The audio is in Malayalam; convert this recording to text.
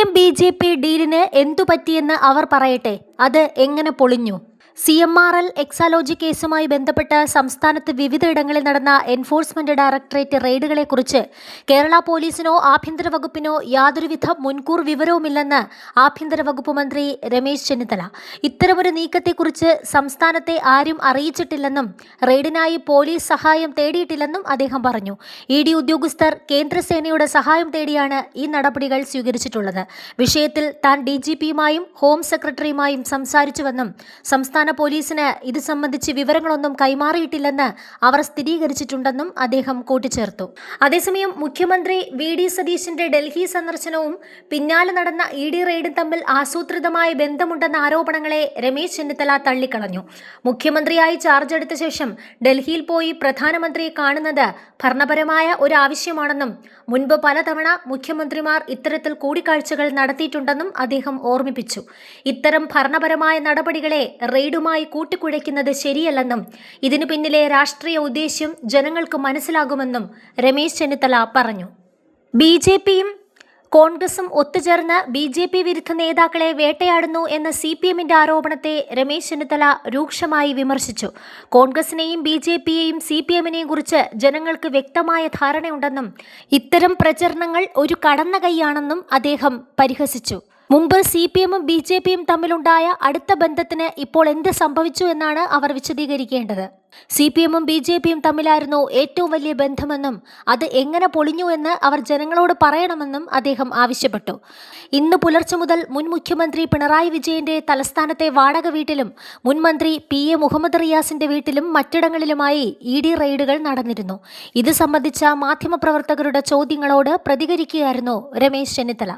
CPM-BJP ഡീലിന് എന്തു പറ്റിയെന്ന് അവർ പറയട്ടെ. അത് എങ്ങനെ പൊളിഞ്ഞു? CMRL എക്സാലോജി കേസുമായി ബന്ധപ്പെട്ട് സംസ്ഥാനത്ത് വിവിധയിടങ്ങളിൽ നടന്ന എൻഫോഴ്സ്മെന്റ് ഡയറക്ടറേറ്റ് റെയ്ഡുകളെക്കുറിച്ച് കേരള പോലീസിനോ ആഭ്യന്തര വകുപ്പിനോ യാതൊരുവിധ മുൻകൂർ വിവരവുമില്ലെന്ന് ആഭ്യന്തര വകുപ്പ് മന്ത്രി രമേശ് ചെന്നിത്തല. ഇത്തരമൊരു നീക്കത്തെക്കുറിച്ച് സംസ്ഥാനത്തെ ആരും അറിയിച്ചിട്ടില്ലെന്നും റെയ്ഡിനായി പോലീസ് സഹായം തേടിയിട്ടില്ലെന്നും അദ്ദേഹം പറഞ്ഞു. ED ഉദ്യോഗസ്ഥർ കേന്ദ്രസേനയുടെ സഹായം തേടിയാണ് ഈ നടപടികൾ സ്വീകരിച്ചിട്ടുള്ളത്. വിഷയത്തിൽ താൻ DGPയുമായും ഹോം സെക്രട്ടറിയുമായും സംസാരിച്ചുവെന്നും സംസ്ഥാന പോലീസിന് ഇത് സംബന്ധിച്ച് വിവരങ്ങളൊന്നും കൈമാറിയിട്ടില്ലെന്ന് അവർ സ്ഥിരീകരിച്ചിട്ടുണ്ടെന്നും അദ്ദേഹം കൂട്ടിച്ചേർത്തു. അതേസമയം മുഖ്യമന്ത്രി VD സതീശന്റെ ഡൽഹി സന്ദർശനവും പിന്നാലെ നടന്ന ED റെയ്ഡും തമ്മിൽ ആസൂത്രിതമായ ബന്ധമുണ്ടെന്ന ആരോപണങ്ങളെ രമേശ് ചെന്നിത്തല തള്ളിക്കളഞ്ഞു. മുഖ്യമന്ത്രിയായി ചാർജ് എടുത്ത ശേഷം ഡൽഹിയിൽ പോയി പ്രധാനമന്ത്രിയെ കാണുന്നത് ഭരണപരമായ ഒരു ആവശ്യമാണെന്നും മുൻപ് പലതവണ മുഖ്യമന്ത്രിമാർ ഇത്തരത്തിൽ കൂടിക്കാഴ്ചകൾ നടത്തിയിട്ടുണ്ടെന്നും അദ്ദേഹം ഓർമ്മിപ്പിച്ചു. ഇത്തരം ഭരണപരമായ നടപടികളെ റെയ്ഡുമായി കൂട്ടിക്കുഴയ്ക്കുന്നത് ശരിയല്ലെന്നും ഇതിനു പിന്നിലെ രാഷ്ട്രീയ ഉദ്ദേശ്യം ജനങ്ങൾക്ക് മനസ്സിലാകുമെന്നും രമേശ് ചെന്നിത്തല പറഞ്ഞു. BJPയും കോൺഗ്രസും ഒത്തുചേർന്ന് BJP വിരുദ്ധ നേതാക്കളെ വേട്ടയാടുന്നു എന്ന CPMന്റെ ആരോപണത്തെ രമേശ് ചെന്നിത്തല രൂക്ഷമായി വിമർശിച്ചു. കോൺഗ്രസിനെയും BJPയെയും CPMനെയും കുറിച്ച് ജനങ്ങൾക്ക് വ്യക്തമായ ധാരണയുണ്ടെന്നും ഇത്തരം പ്രചരണങ്ങൾ ഒരു കടന്ന കൈയാണെന്നും അദ്ദേഹം പരിഹസിച്ചു. മുമ്പ് CPMും BJPയും തമ്മിലുണ്ടായ അടുത്ത ബന്ധത്തിന് ഇപ്പോൾ എന്ത് സംഭവിച്ചു എന്നാണ് അവർ വിശദീകരിക്കേണ്ടത്. CPMും BJPയും തമ്മിലായിരുന്നു ഏറ്റവും വലിയ ബന്ധമെന്നും അത് എങ്ങനെ പൊളിഞ്ഞു എന്ന് അവർ ജനങ്ങളോട് പറയണമെന്നും അദ്ദേഹം ആവശ്യപ്പെട്ടു. ഇന്ന് പുലർച്ചെ മുതൽ മുൻ മുഖ്യമന്ത്രി പിണറായി വിജയന്റെ തലസ്ഥാനത്തെ വാടക വീട്ടിലും മുൻ മന്ത്രി PA മുഹമ്മദ് റിയാസിന്റെ വീട്ടിലും മറ്റിടങ്ങളിലുമായി ED റെയ്ഡുകൾ നടന്നിരുന്നു. ഇത് സംബന്ധിച്ച മാധ്യമപ്രവർത്തകരുടെ ചോദ്യങ്ങളോട് പ്രതികരിക്കുകയായിരുന്നു രമേശ് ചെന്നിത്തല.